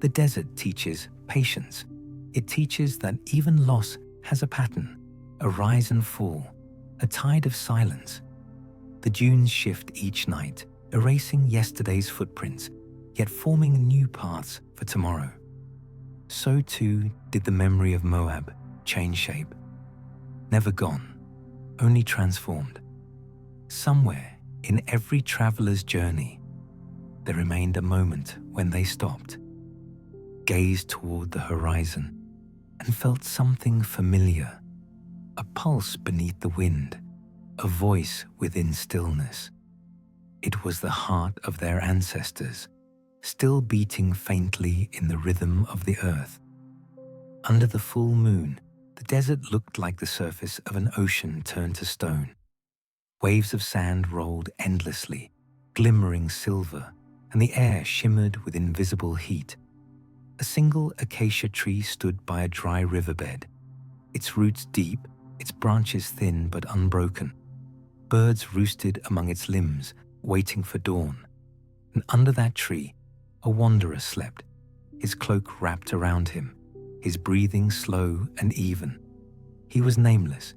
The desert teaches patience. It teaches that even loss has a pattern, a rise and fall, a tide of silence. The dunes shift each night, erasing yesterday's footprints, yet forming new paths for tomorrow. So too did the memory of Moab change shape. Never gone, only transformed. Somewhere in every traveler's journey, there remained a moment when they stopped, gazed toward the horizon, and felt something familiar, a pulse beneath the wind, a voice within stillness. It was the heart of their ancestors, still beating faintly in the rhythm of the earth. Under the full moon, the desert looked like the surface of an ocean turned to stone. Waves of sand rolled endlessly, glimmering silver, and the air shimmered with invisible heat. A single acacia tree stood by a dry riverbed, its roots deep, its branches thin but unbroken. Birds roosted among its limbs, waiting for dawn. And under that tree, a wanderer slept, his cloak wrapped around him, his breathing slow and even. He was nameless,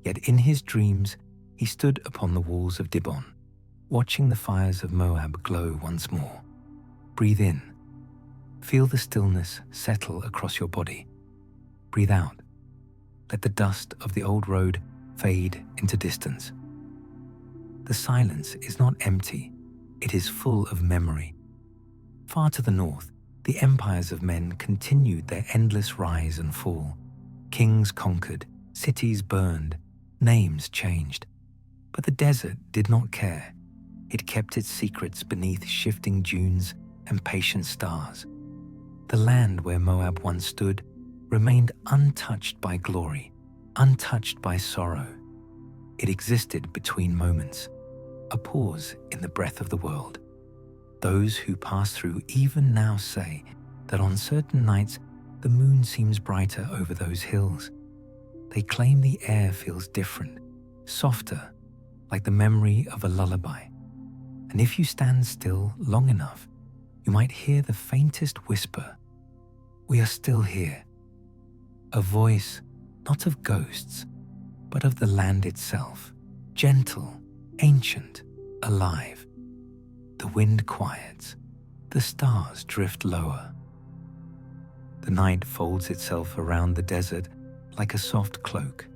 yet in his dreams he stood upon the walls of Dibon, watching the fires of Moab glow once more. Breathe in. Feel the stillness settle across your body. Breathe out. Let the dust of the old road fade into distance. The silence is not empty, it is full of memory. Far to the north, the empires of men continued their endless rise and fall. Kings conquered, cities burned, names changed. But the desert did not care. It kept its secrets beneath shifting dunes and patient stars. The land where Moab once stood remained untouched by glory, untouched by sorrow. It existed between moments, a pause in the breath of the world. Those who pass through even now say that on certain nights the moon seems brighter over those hills. They claim the air feels different, softer, like the memory of a lullaby. And if you stand still long enough, you might hear the faintest whisper, "We are still here." A voice not of ghosts, but of the land itself, gentle, ancient, alive. The wind quiets, the stars drift lower. The night folds itself around the desert like a soft cloak,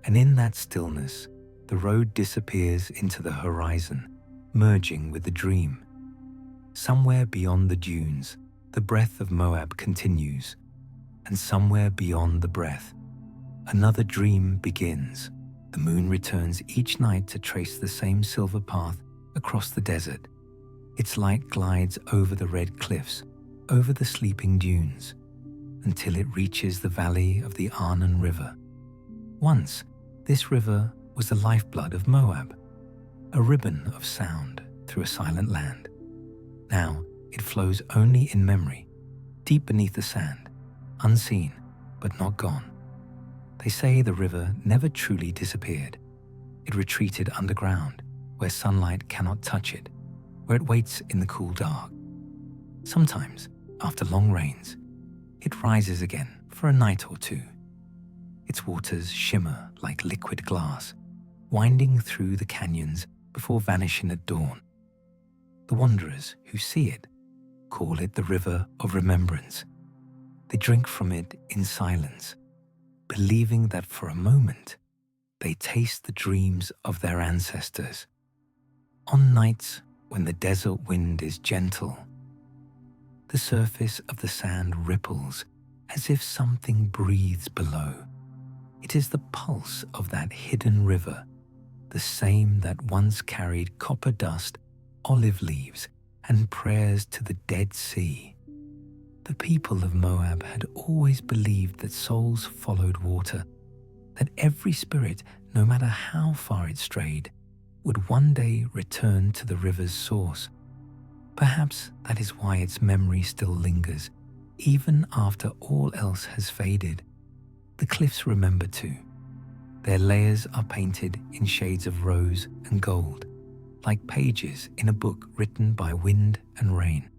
and in that stillness, the road disappears into the horizon, merging with the dream. Somewhere beyond the dunes, the breath of Moab continues, and somewhere beyond the breath, another dream begins. The moon returns each night to trace the same silver path across the desert. Its light glides over the red cliffs, over the sleeping dunes, until it reaches the valley of the Arnon River. Once, this river was the lifeblood of Moab, a ribbon of sound through a silent land. Now, it flows only in memory, deep beneath the sand, unseen but not gone. They say the river never truly disappeared. It retreated underground, where sunlight cannot touch it, where it waits in the cool dark. Sometimes, after long rains, It rises again for a night or two. Its waters shimmer like liquid glass, winding through the canyons before vanishing at dawn. The wanderers who see it call it the River of Remembrance. They drink from it in silence, believing that for a moment they taste the dreams of their ancestors. On nights when the desert wind is gentle, the surface of the sand ripples as if something breathes below. It is the pulse of that hidden river, the same that once carried copper dust, olive leaves, and prayers to the Dead Sea. The people of Moab had always believed that souls followed water, that every spirit, no matter how far it strayed, would one day return to the river's source. Perhaps that is why its memory still lingers, even after all else has faded. The cliffs remember too. Their layers are painted in shades of rose and gold, like pages in a book written by wind and rain.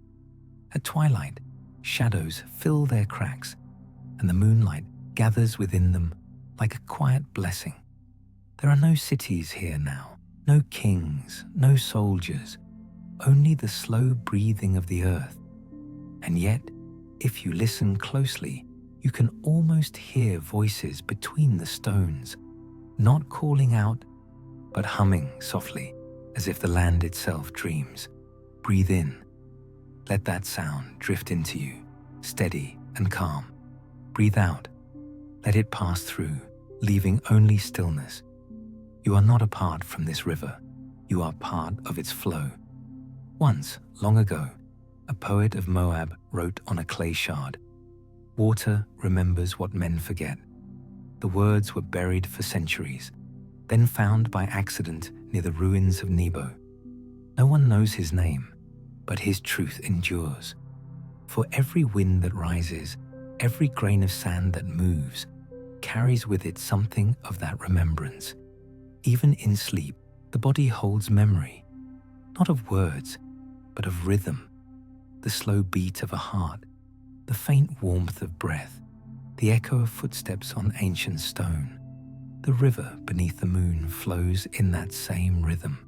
At twilight, shadows fill their cracks, and the moonlight gathers within them like a quiet blessing. There are no cities here now, no kings, no soldiers, only the slow breathing of the earth. And yet, if you listen closely, you can almost hear voices between the stones, not calling out, but humming softly, as if the land itself dreams. Breathe in. Let that sound drift into you, steady and calm. Breathe out. Let it pass through, leaving only stillness. You are not apart from this river. You are part of its flow. Once, long ago, a poet of Moab wrote on a clay shard, "Water remembers what men forget." The words were buried for centuries, then found by accident near the ruins of Nebo. No one knows his name, but his truth endures. For every wind that rises, every grain of sand that moves, carries with it something of that remembrance. Even in sleep, the body holds memory, not of words, but of rhythm, the slow beat of a heart, the faint warmth of breath, the echo of footsteps on ancient stone. The river beneath the moon flows in that same rhythm.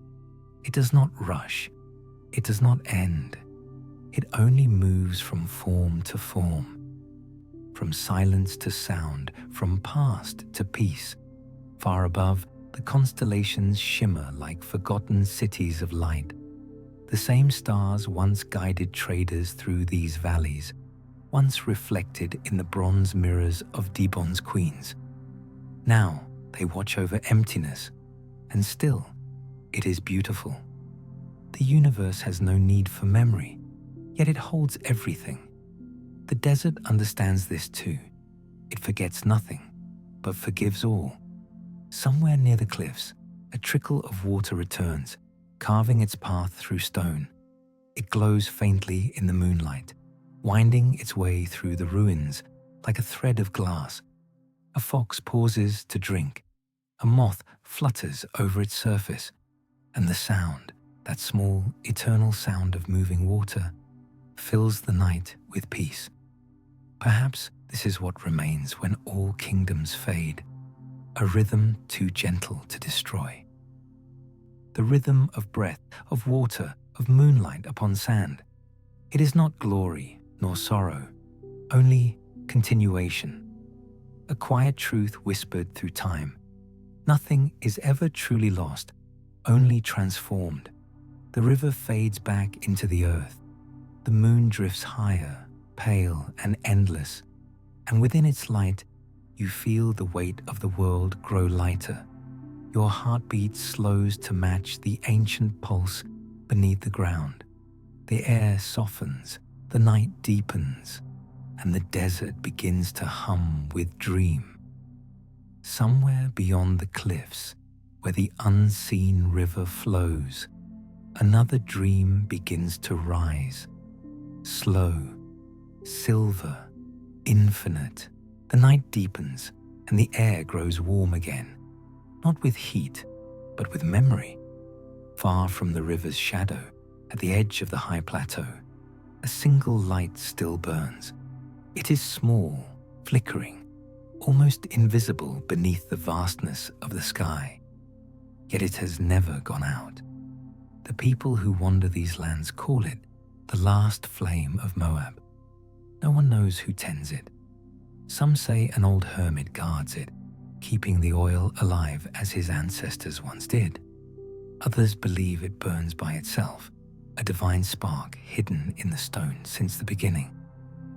It does not rush. It does not end. It only moves from form to form, from silence to sound, from past to peace. Far above, the constellations shimmer like forgotten cities of light. The same stars once guided traders through these valleys, once reflected in the bronze mirrors of Dibon's queens. Now they watch over emptiness, and still it is beautiful. The universe has no need for memory, yet it holds everything. The desert understands this too. It forgets nothing, but forgives all. Somewhere near the cliffs, a trickle of water returns, carving its path through stone. It glows faintly in the moonlight, winding its way through the ruins like a thread of glass. A fox pauses to drink. A moth flutters over its surface, and the sound, that small, eternal sound of moving water, fills the night with peace. Perhaps this is what remains when all kingdoms fade, a rhythm too gentle to destroy. The rhythm of breath, of water, of moonlight upon sand. It is not glory nor sorrow, only continuation. A quiet truth whispered through time. Nothing is ever truly lost, only transformed. The river fades back into the earth. The moon drifts higher, pale and endless, and within its light, you feel the weight of the world grow lighter. Your heartbeat slows to match the ancient pulse beneath the ground. The air softens, the night deepens, and the desert begins to hum with dream. Somewhere beyond the cliffs, where the unseen river flows, another dream begins to rise. Slow, silver, infinite. The night deepens, and the air grows warm again. Not with heat, but with memory. Far from the river's shadow, at the edge of the high plateau, a single light still burns. It is small, flickering, almost invisible beneath the vastness of the sky, yet it has never gone out. The people who wander these lands call it the last flame of Moab. No one knows who tends it. Some say an old hermit guards it, keeping the oil alive as his ancestors once did. Others believe it burns by itself, a divine spark hidden in the stone since the beginning.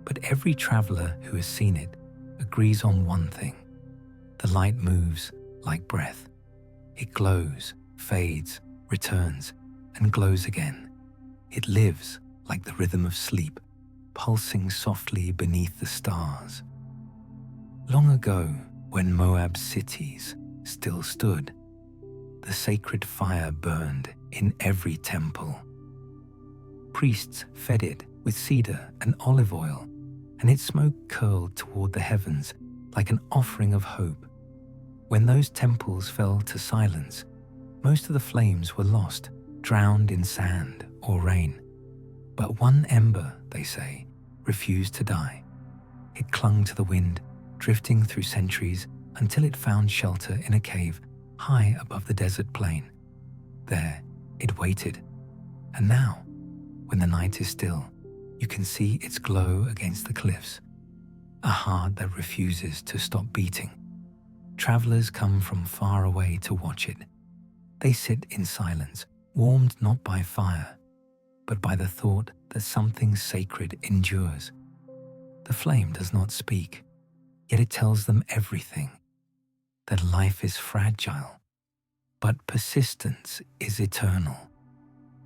But every traveler who has seen it agrees on one thing. The light moves like breath. It glows, fades, returns, and glows again. It lives like the rhythm of sleep, pulsing softly beneath the stars. Long ago, when Moab's cities still stood, the sacred fire burned in every temple. Priests fed it with cedar and olive oil, and its smoke curled toward the heavens like an offering of hope. When those temples fell to silence, most of the flames were lost, drowned in sand or rain. But one ember, they say, refused to die. It clung to the wind, drifting through centuries until it found shelter in a cave high above the desert plain. There, it waited. And now, when the night is still, you can see its glow against the cliffs, a heart that refuses to stop beating. Travelers come from far away to watch it. They sit in silence, warmed not by fire, but by the thought that something sacred endures. The flame does not speak, yet it tells them everything, that life is fragile, but persistence is eternal,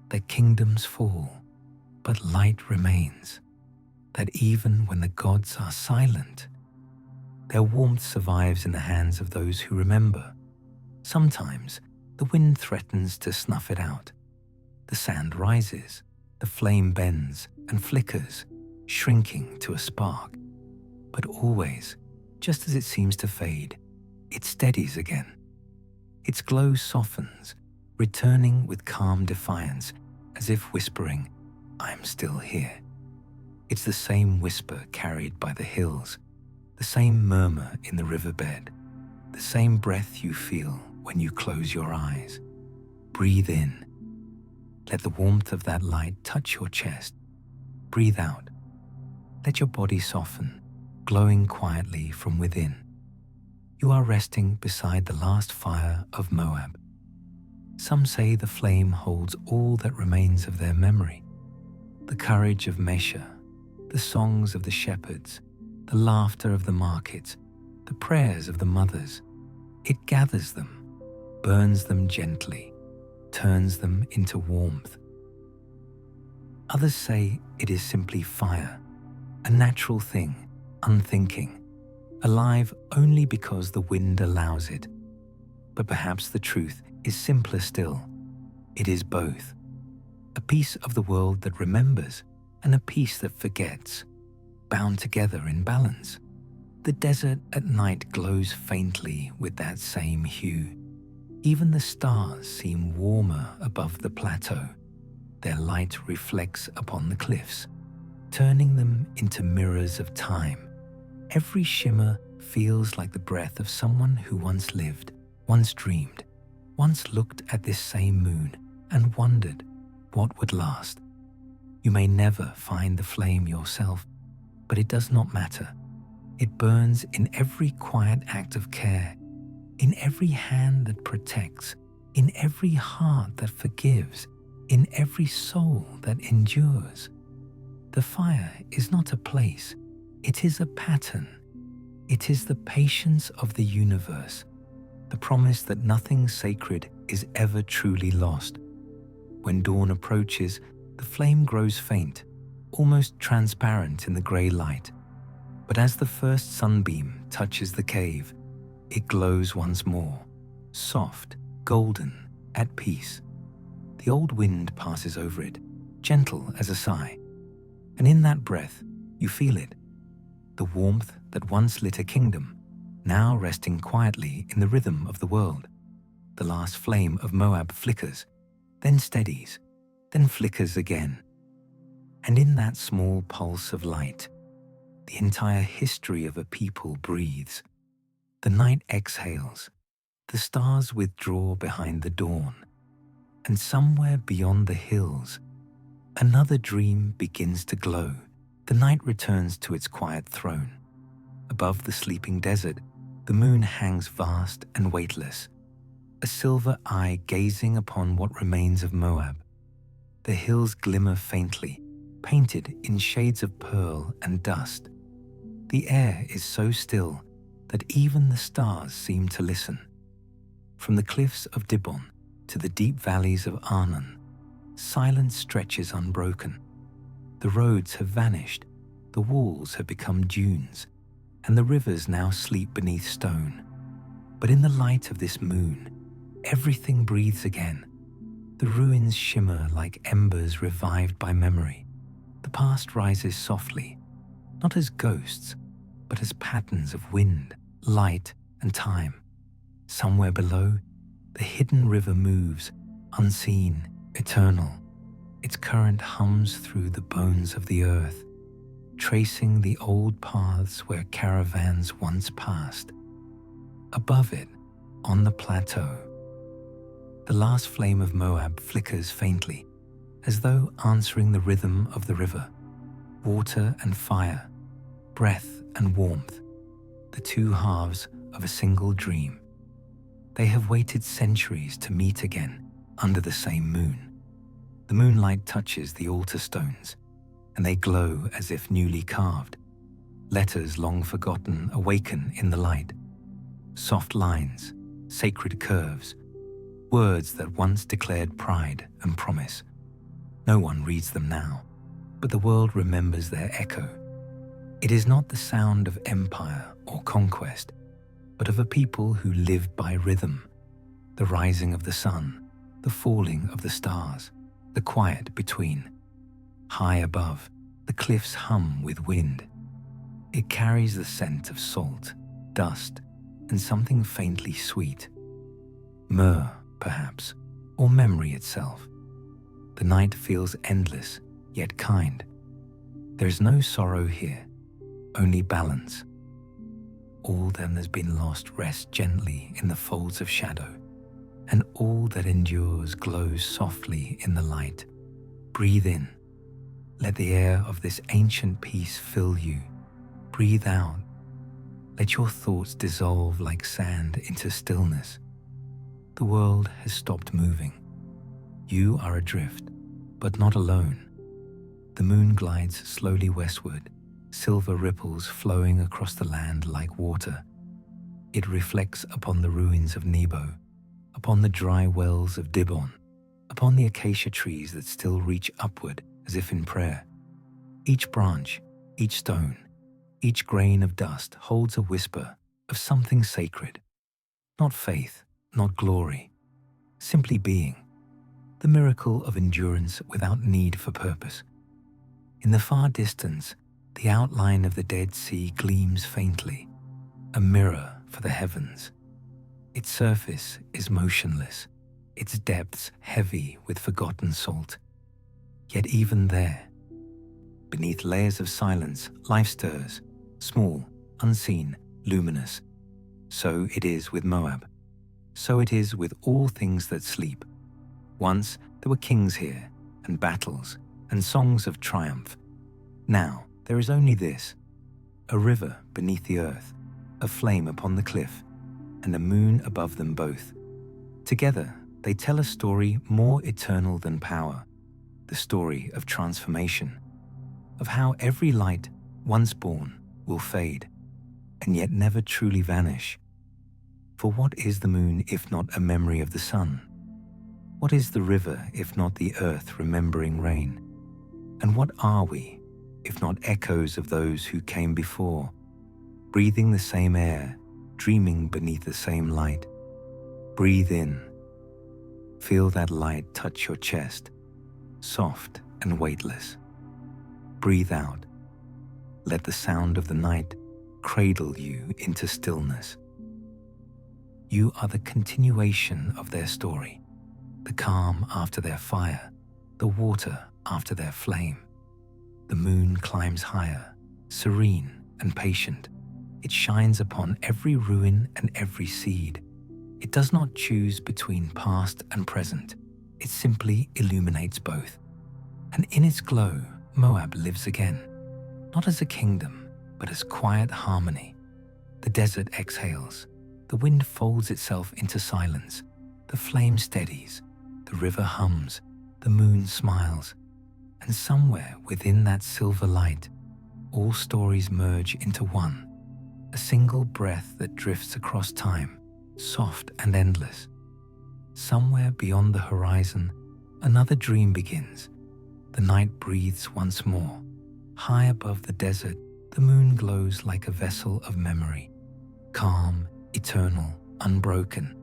that kingdoms fall, but light remains, that even when the gods are silent, their warmth survives in the hands of those who remember. Sometimes the wind threatens to snuff it out. The sand rises, the flame bends and flickers, shrinking to a spark. But always, just as it seems to fade, it steadies again. Its glow softens, returning with calm defiance, as if whispering, "I'm still here." It's the same whisper carried by the hills, the same murmur in the riverbed, the same breath you feel when you close your eyes. Breathe in. Let the warmth of that light touch your chest. Breathe out. Let your body soften, glowing quietly from within. You are resting beside the last fire of Moab. Some say the flame holds all that remains of their memory. The courage of Mesha, the songs of the shepherds, the laughter of the markets, the prayers of the mothers. It gathers them, burns them gently, turns them into warmth. Others say it is simply fire, a natural thing, unthinking, alive only because the wind allows it. But perhaps the truth is simpler still. It is both. A piece of the world that remembers and a piece that forgets, bound together in balance. The desert at night glows faintly with that same hue. Even the stars seem warmer above the plateau. Their light reflects upon the cliffs, turning them into mirrors of time. Every shimmer feels like the breath of someone who once lived, once dreamed, once looked at this same moon and wondered what would last. You may never find the flame yourself, but it does not matter. It burns in every quiet act of care, in every hand that protects, in every heart that forgives, in every soul that endures. The fire is not a place, it is a pattern. It is the patience of the universe, the promise that nothing sacred is ever truly lost. When dawn approaches, the flame grows faint, almost transparent in the grey light. But as the first sunbeam touches the cave, it glows once more, soft, golden, at peace. The old wind passes over it, gentle as a sigh. And in that breath, you feel it. The warmth that once lit a kingdom, now resting quietly in the rhythm of the world. The last flame of Moab flickers, then steadies, then flickers again. And in that small pulse of light, The entire history of a people breathes. The night exhales. The stars withdraw behind the dawn. And somewhere beyond the hills, another dream begins to glow. The night returns to its quiet throne. Above the sleeping desert, the moon hangs vast and weightless, a silver eye gazing upon what remains of Moab. The hills glimmer faintly, painted in shades of pearl and dust. The air is so still that even the stars seem to listen. From the cliffs of Dibon to the deep valleys of Arnon, silence stretches unbroken. The roads have vanished, the walls have become dunes, and the rivers now sleep beneath stone. But in the light of this moon, everything breathes again. The ruins shimmer like embers revived by memory. The past rises softly, not as ghosts, but as patterns of wind, light, and time. Somewhere below, the hidden river moves, unseen, eternal. Its current hums through the bones of the earth, tracing the old paths where caravans once passed. Above it, on the plateau, the last flame of Moab flickers faintly, as though answering the rhythm of the river. Water and fire, breath and warmth, the two halves of a single dream. They have waited centuries to meet again under the same moon. The moonlight touches the altar stones, and they glow as if newly carved. Letters long forgotten awaken in the light. Soft lines, sacred curves, words that once declared pride and promise. No one reads them now, but the world remembers their echo. It is not the sound of empire or conquest, but of a people who lived by rhythm, the rising of the sun, the falling of the stars, the quiet between. High above, the cliffs hum with wind. It carries the scent of salt, dust, and something faintly sweet. Myrrh, perhaps, or memory itself. The night feels endless, yet kind. There is no sorrow here, only balance. All that has been lost rests gently in the folds of shadow, and all that endures glows softly in the light. Breathe in. Let the air of this ancient peace fill you. Breathe out. Let your thoughts dissolve like sand into stillness. The world has stopped moving. You are adrift, but not alone. The moon glides slowly westward, silver ripples flowing across the land like water. It reflects upon the ruins of Nebo, upon the dry wells of Dibon, upon the acacia trees that still reach upward as if in prayer. Each branch, each stone, each grain of dust holds a whisper of something sacred. Not faith, not glory, simply being. The miracle of endurance without need for purpose. In the far distance, the outline of the Dead Sea gleams faintly, a mirror for the heavens. Its surface is motionless, its depths heavy with forgotten salt. Yet even there, beneath layers of silence, life stirs, small, unseen, luminous. So it is with Moab. So it is with all things that sleep. Once there were kings here, and battles, and songs of triumph. Now there is only this, a river beneath the earth, a flame upon the cliff, and a moon above them both. Together they tell a story more eternal than power, the story of transformation, of how every light, once born, will fade, and yet never truly vanish. For what is the moon if not a memory of the sun? What is the river if not the earth remembering rain? And what are we if not echoes of those who came before, breathing the same air, dreaming beneath the same light? Breathe in. Feel that light touch your chest, soft and weightless. Breathe out. Let the sound of the night cradle you into stillness. You are the continuation of their story, the calm after their fire, the water after their flame. The moon climbs higher, serene and patient. It shines upon every ruin and every seed. It does not choose between past and present. It simply illuminates both. And in its glow, Moab lives again, not as a kingdom, but as quiet harmony. The desert exhales. The wind folds itself into silence. The flame steadies. The river hums. The moon smiles. And somewhere within that silver light, all stories merge into one, a single breath that drifts across time, soft and endless. Somewhere beyond the horizon, another dream begins. The night breathes once more. High above the desert, the moon glows like a vessel of memory. Calm, eternal, unbroken,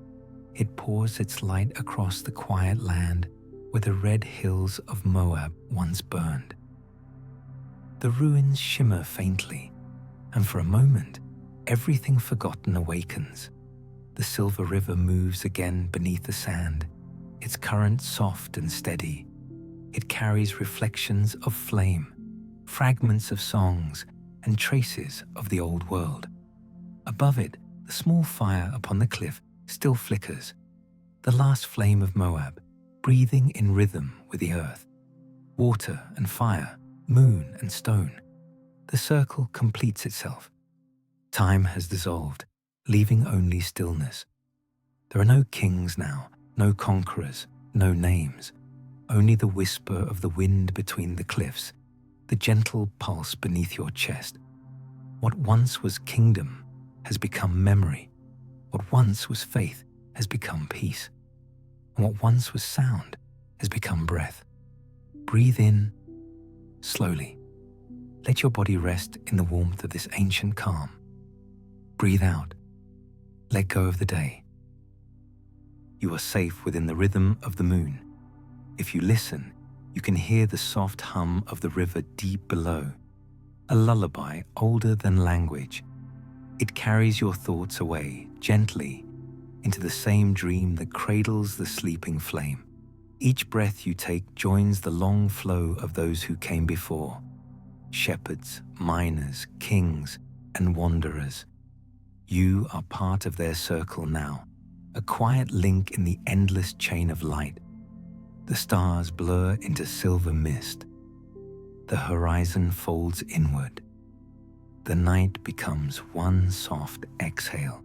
it pours its light across the quiet land where the red hills of Moab once burned. The ruins shimmer faintly, and for a moment, everything forgotten awakens. The silver river moves again beneath the sand, its current soft and steady. It carries reflections of flame, fragments of songs, and traces of the old world. Above it, the small fire upon the cliff still flickers, the last flame of Moab, breathing in rhythm with the earth. Water and fire, moon and stone. The circle completes itself. Time has dissolved, leaving only stillness. There are no kings now, no conquerors, no names, only the whisper of the wind between the cliffs, the gentle pulse beneath your chest. What once was kingdom has become memory. What once was faith has become peace. And what once was sound has become breath. Breathe in slowly. Let your body rest in the warmth of this ancient calm. Breathe out. Let go of the day. You are safe within the rhythm of the moon. If you listen, you can hear the soft hum of the river deep below, a lullaby older than language. It carries your thoughts away gently into the same dream that cradles the sleeping flame. Each breath you take joins the long flow of those who came before, shepherds, miners, kings, and wanderers. You are part of their circle now, a quiet link in the endless chain of light. The stars blur into silver mist. The horizon folds inward. The night becomes one soft exhale.